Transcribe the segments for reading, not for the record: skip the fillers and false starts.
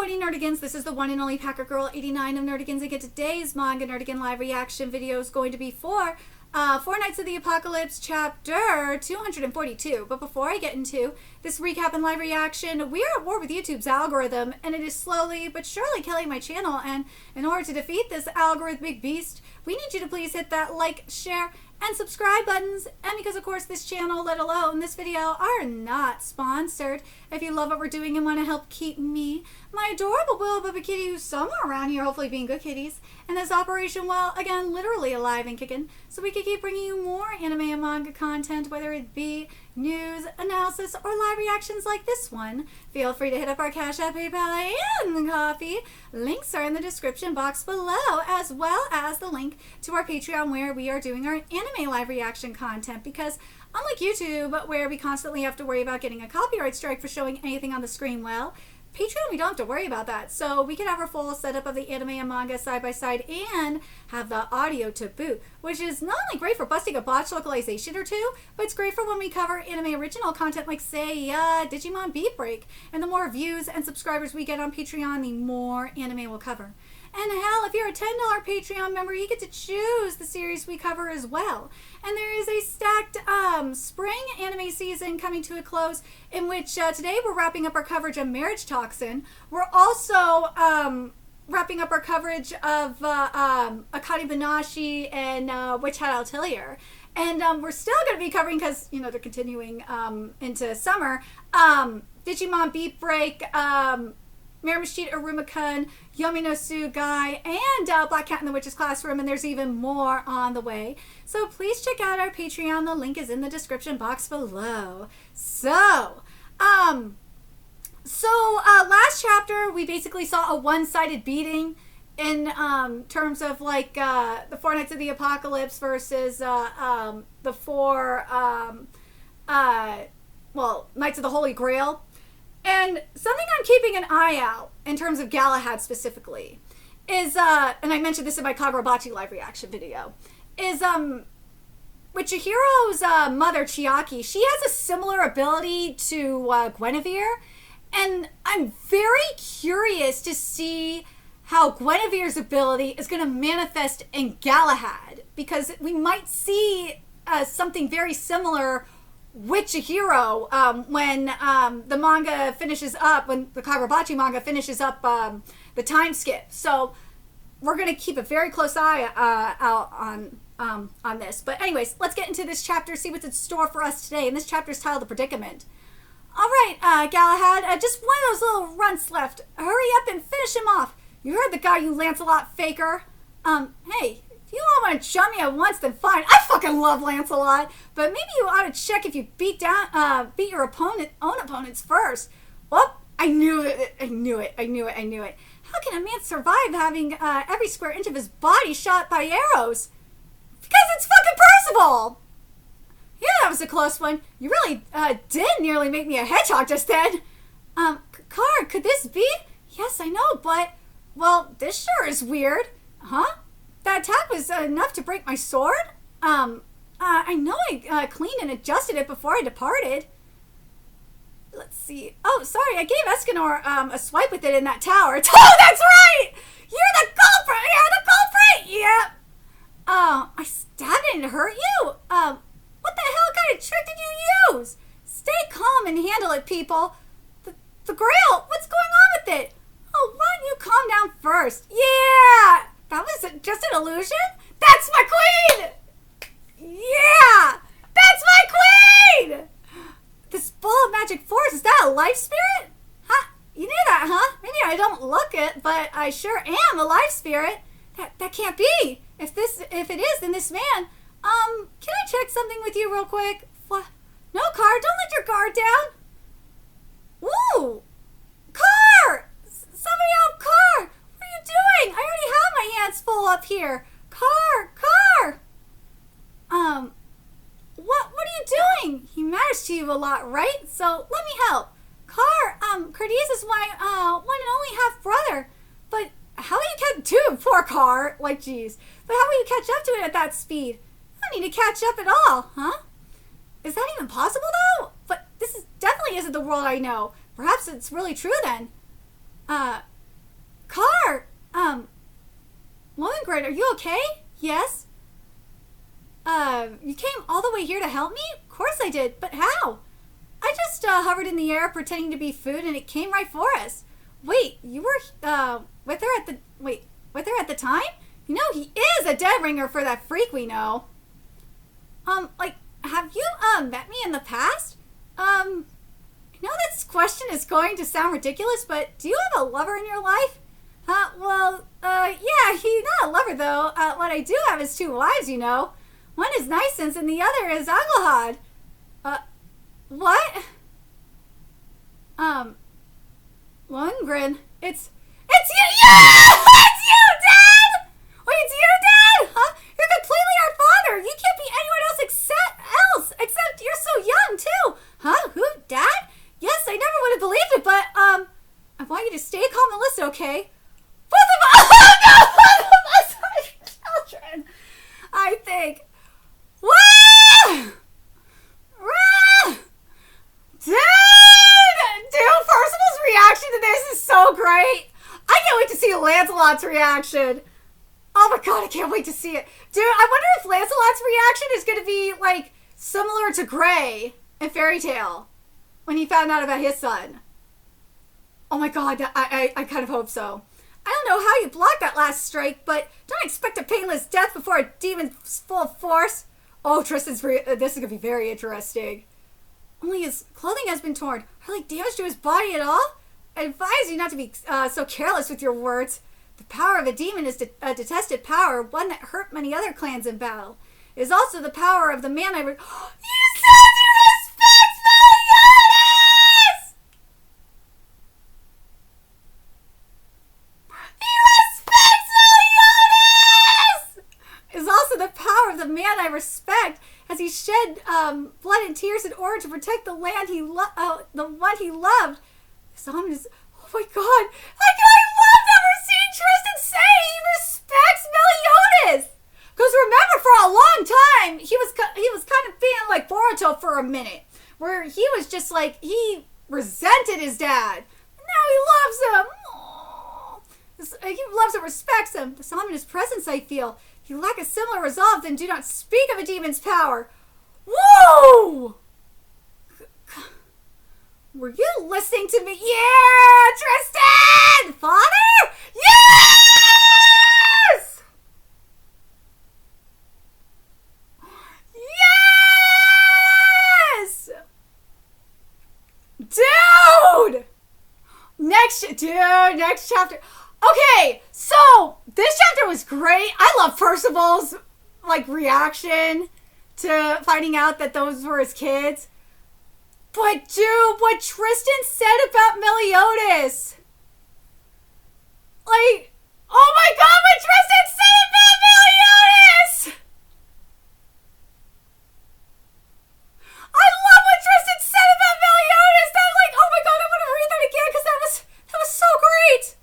What Nerdigans? This is the one and only Packer Girl 89 of Nerdigans, and get today's Manga Nerdigan live reaction video is going to be for Four Nights of the Apocalypse chapter 242. But before I get into this recap and live reaction, we are at war with YouTube's algorithm, and it is slowly but surely killing my channel. And in order to defeat this algorithmic beast, we need you to please hit that like, share, and subscribe buttons. And because of course this channel, let alone this video, are not sponsored. If you love what we're doing and want to help keep me, my adorable little baby kitty who's somewhere around here, hopefully being good kitties, and this operation, well, again, literally alive and kicking, so we can keep bringing you more anime and manga content, whether it be news, analysis, or live reactions like this one. Feel free to hit up our Cash App, PayPal, and Coffee. Links are in the description box below, as well as the link to our Patreon where we are doing our anime live reaction content, because unlike YouTube, where we constantly have to worry about getting a copyright strike for showing anything on the screen, well, Patreon, we don't have to worry about that. So we can have our full setup of the anime and manga side by side and have the audio to boot, which is not only great for busting a botch localization or two, but it's great for when we cover anime original content like, say, Digimon Beat Break. And the more views and subscribers we get on Patreon, the more anime we'll cover. And hell, if you're a $10 Patreon member, you get to choose the series we cover as well. And there is a stacked spring anime season coming to a close, in which today we're wrapping up our coverage of Marriage Toxin. We're also wrapping up our coverage of Akane Banashi and Witch Hat Atelier. And we're still going to be covering, because, you know, they're continuing into summer, Digimon Beat Break, Miramashita Aruma-kun, Yomi no Sugai, and Black Cat in the Witch's Classroom, and there's even more on the way. So please check out our Patreon. The link is in the description box below. So, last chapter we basically saw a one-sided beating in terms of like the Four Nights of the Apocalypse versus the four Knights of the Holy Grail. And something I'm keeping an eye out in terms of Galahad specifically is, and I mentioned this in my Kagurabachi live reaction video, is with Chihiro's mother, Chiaki, she has a similar ability to Guinevere, and I'm very curious to see how Guinevere's ability is going to manifest in Galahad, because we might see something very similar with Chihiro when the manga finishes up, when the Kagurabachi manga finishes up the time skip. So we're going to keep a very close eye out on this. But anyways, let's get into this chapter, see what's in store for us today. And this chapter is titled The Predicament. All right, Galahad, just one of those little runts left. Hurry up and finish him off. You heard the guy, you Lancelot faker. Hey, if you all want to jump me at once, then fine. I fucking love Lancelot, but maybe you ought to check if you beat your own opponents first. Well, I knew it. How can a man survive having every square inch of his body shot by arrows? Because it's fucking Percival! Yeah, that was a close one. You really did nearly make me a hedgehog just then. Car, could this be? Yes, I know, but, well, this sure is weird. Huh? That attack was enough to break my sword? I know I cleaned and adjusted it before I departed. Let's see. Oh, sorry, I gave Escanor a swipe with it in that tower. Oh, that's right! You're the culprit! Yep. I stabbed it and it hurt you? What the hell kind of trick did you use? Stay calm and handle it, people. The Grail, what's going on with it? Oh, why don't you calm down first? Yeah! That was just an illusion? That's my queen! Yeah! That's my queen! This ball of magic force, is that a life spirit? Huh? You knew that, huh? Maybe I don't look it, but I sure am a life spirit. That can't be. If it is, then this man. Can I check something with you real quick? What? No, Car, don't let your guard down. Woo! Car! Somebody help Car! What are you doing? I already have my hands full up here. Car! What are you doing? He matters to you a lot, right? So let me help. Car, Curtiz is my one and only half brother. But how will you catch to it? Poor Car. Like, geez. But how will you catch up to it at that speed? I don't need to catch up at all, huh? Is that even possible though? But this definitely isn't the world I know. Perhaps it's really true then. car. Lundgren, are you okay? Yes. You came all the way here to help me? Of course I did, but how? I just hovered in the air pretending to be food and it came right for us. Wait, you were with her at the time? You know, he is a dead ringer for that freak we know. Like, have you met me in the past? I know this question is going to sound ridiculous, but do you have a lover in your life? Yeah, he's not a lover though. What I do have is 2 wives, you know. One is Nysens and the other is Aglahad. What? Lundgren, it's you! Yeah! It's you, Dad! Wait, it's you, Dad? Huh? You're completely our father. You can't be anyone except you're so young, too. Huh? Who, Dad? Yes, I never would have believed it, but, I want you to stay calm and listen, okay? Both of us! Oh, no! Both of us are children. I think. Wah! Rah! Dude, Percival's reaction to this is so great. I can't wait to see Lancelot's reaction. Oh my god, I can't wait to see it. Dude, I wonder if Lancelot's reaction is going to be, like, similar to Grey in Fairy Tale when he found out about his son. Oh my god, I kind of hope so. I don't know how you blocked that last strike, but don't expect a painless death before a demon's full of force. Oh, Tristan's this is going to be very interesting. Only his clothing has been torn. Hardly damage to his body at all? I advise you not to be so careless with your words. The power of a demon is a detested power, one that hurt many other clans in battle. It is also the power of the man I... You said you respect Meliodas! He respects Meliodas! It is also the power of the man I respect, as he shed blood and tears in order to protect the land the one he loved. This ominous... Oh my god! I love that we're seeing Tristan say he respects Meliodas! Because remember, for a long time, he was kind of being like Boruto for a minute, where he was just like, he resented his dad. Now he loves him. Aww. He loves and respects him. The ominous presence I feel. You lack a similar resolve, then do not speak of a demon's power. Whoa! Were you listening to me? Yeah, Tristan! Father? Yes! Yes! Dude! Next chapter. Okay, so this chapter was great. I love Percival's like reaction to finding out that those were his kids. But dude, what Tristan said about Meliodas. Like, oh my god, what Tristan said about Meliodas! I love what Tristan said about Meliodas. That like, oh my god, I want to read that again because that was so great.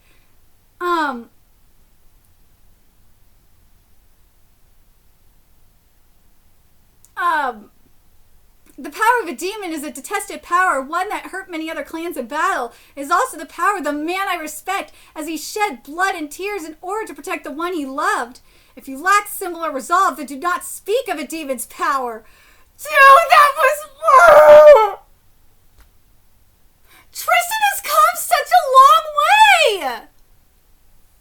The power of a demon is a detested power, one that hurt many other clans in battle. It is also the power of the man I respect, as he shed blood and tears in order to protect the one he loved. If you lack similar resolve, then do not speak of a demon's power. Dude, that was... Tristan has come such a long way!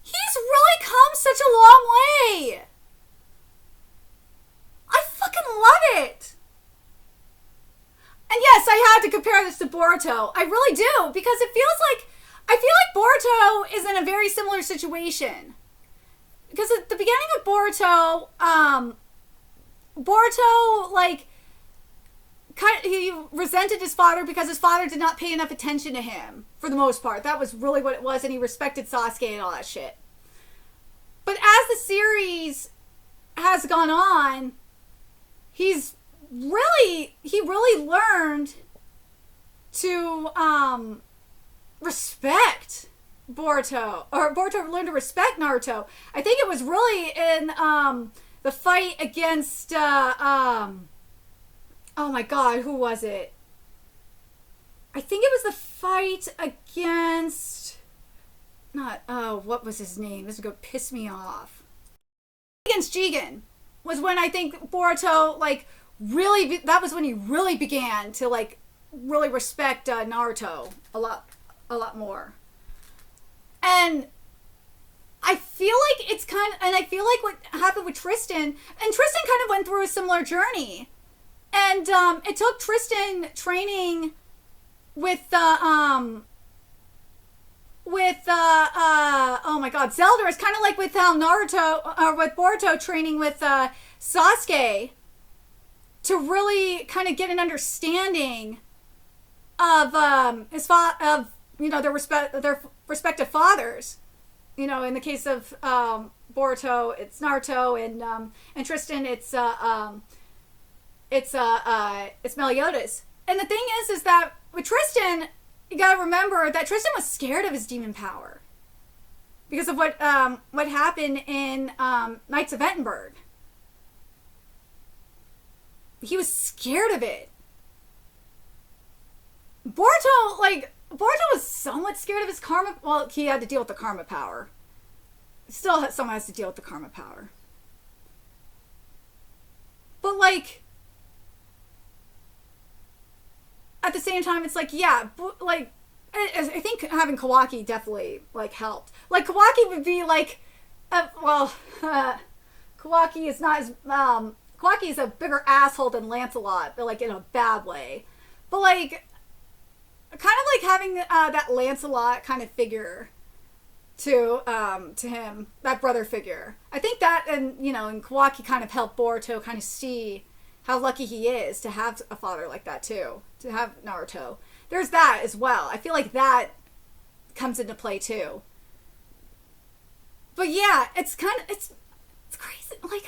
He's really come such a long way! I fucking love it! And yes, I had to compare this to Boruto. I really do, because it feels like... I feel like Boruto is in a very similar situation. Because at the beginning of Boruto, like... he resented his father because his father did not pay enough attention to him, for the most part. That was really what it was, and he respected Sasuke and all that shit. But as the series has gone on, he really learned to respect Boruto, or Boruto learned to respect Naruto. I think it was really in the fight against oh my god, who was it? I think it was the fight against not, oh, what was his name? This is going to piss me off. Against Jigen was when I think Boruto, like, really, that was when he really began to, like, really respect Naruto a lot more. And I feel like it's kind of, and I feel like what happened with Tristan, and Tristan kind of went through a similar journey. And it took Tristan training with oh my god, Zelda is kind of like with how Naruto, or with Boruto training with Sasuke, to really kind of get an understanding of of their respective fathers. You know, in the case of Boruto, it's Naruto, and Tristan, it's Meliodas. And the thing is that with Tristan, you gotta remember that Tristan was scared of his demon power because of what happened in Knights of Edinburgh. He was scared of it. Boruto was somewhat scared of his karma. Well, he had to deal with the karma power. Still, someone has to deal with the karma power. But like, at the same time, it's like, yeah, like, I think having Kawaki definitely, like, helped. Like, Kawaki would be, like, Kawaki is not as, Kawaki is a bigger asshole than Lancelot, but, like, in a bad way. But, like, kind of like having that Lancelot kind of figure to him, that brother figure. I think that, and Kawaki kind of helped Boruto kind of see how lucky he is to have a father like that too, to have Naruto. There's that as well. I feel like that comes into play too. But yeah, it's crazy. Like,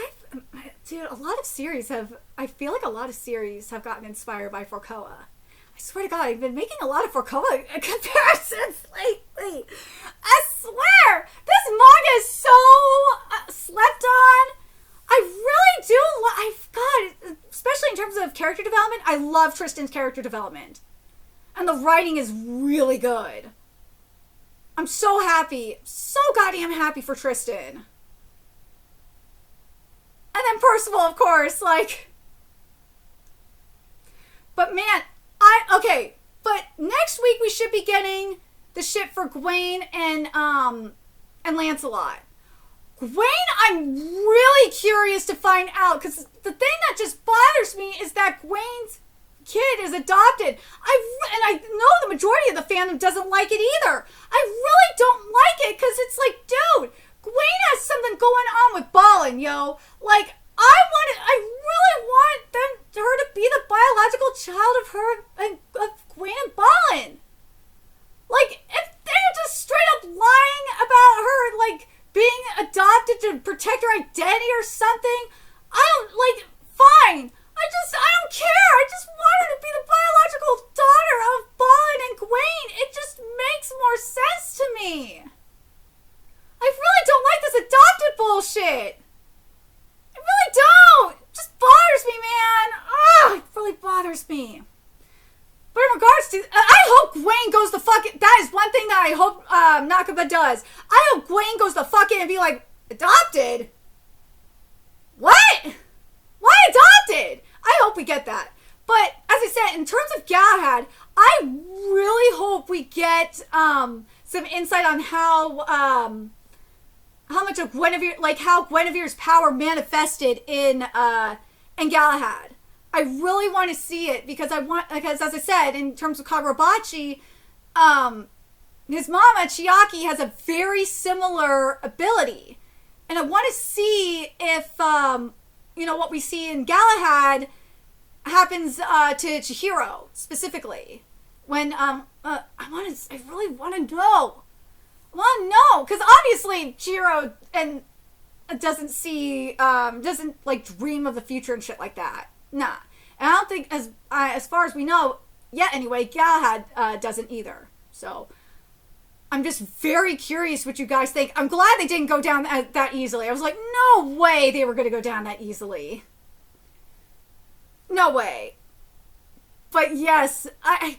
I feel like a lot of series have gotten inspired by Forcoa. I swear to God, I've been making a lot of Forcoa comparisons lately. I swear, this manga is so slept on. I really do. God, especially in terms of character development, I love Tristan's character development. And the writing is really good. I'm so happy. So goddamn happy for Tristan. And then Percival, of course, like. But man, okay. But next week we should be getting the shit for Gwaine and Lancelot. Gwaine, I'm really curious to find out, because the thing that just bothers me is that Gwaine's kid is adopted. And I know the majority of the fandom doesn't like it either. I really don't like it, because it's like, dude, Gwaine has something going on with Balin, yo. Like, I really want her to be the biological child of Gwaine and Balin. Like, if they're just straight up lying about her, like, being adopted to protect her identity or something, fine. I don't care. I just want her to be the biological daughter of Balin and Gwaine. It just makes more sense to me. I really don't like this adopted bullshit. I really don't. It just bothers me, man. It really bothers me. But in regards to, I hope Gwaine goes the fuck in. That is one thing that I hope Nakaba does. I hope Gwaine goes the fuck in and be like, adopted? What? Why adopted? I hope we get that. But as I said, in terms of Galahad, I really hope we get some insight on how much of Guinevere, like how Guinevere's power manifested in Galahad. I really want to see it because as I said, in terms of Kagurabachi, his mama Chiaki has a very similar ability, and I want to see if what we see in Galahad happens to Chihiro specifically. When I really want to know. Well, no, because obviously Chihiro doesn't like dream of the future and shit like that. Nah, and I don't think as far as we know yet anyway, Galahad doesn't either. So I'm just very curious what you guys think. I'm glad they didn't go down that easily. I was like, no way they were going to go down that easily. No way. But yes, I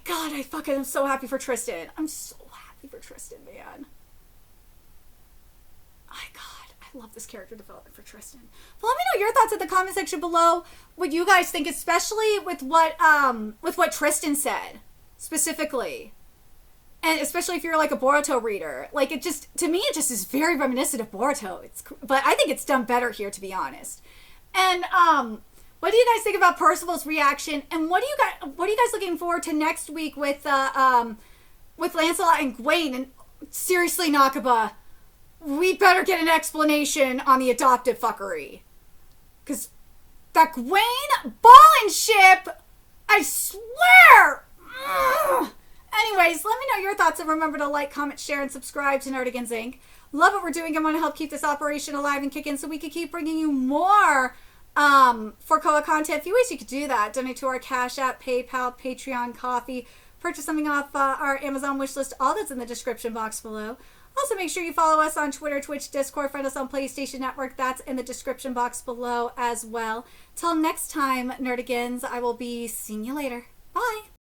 fucking am so happy for Tristan. I'm so happy for Tristan, man. my God, I love this character development for Tristan. Well, let me know your thoughts in the comment section below. What you guys think, especially with what Tristan said specifically, and especially if you're like a Boruto reader. Like, it just, to me, it just is very reminiscent of Boruto. But I think it's done better here, to be honest. And what do you guys think about Percival's reaction? And what are you guys looking forward to next week with Lancelot and Gwaine? And seriously, Nakaba, we better get an explanation on the adoptive fuckery. Because that Gwaine ballin' ship, I swear! Ugh. Anyways, let me know your thoughts, and remember to like, comment, share, and subscribe to Nerdigans Inc. Love what we're doing and want to help keep this operation alive and kicking so we can keep bringing you more Forcoa content. A few ways you could do that: donate to our Cash App, PayPal, Patreon, Coffee, purchase something off our Amazon wishlist. All that's in the description box below. Also, make sure you follow us on Twitter, Twitch, Discord, friend us on PlayStation Network. That's in the description box below as well. Till next time, Nerdigans, I will be seeing you later. Bye!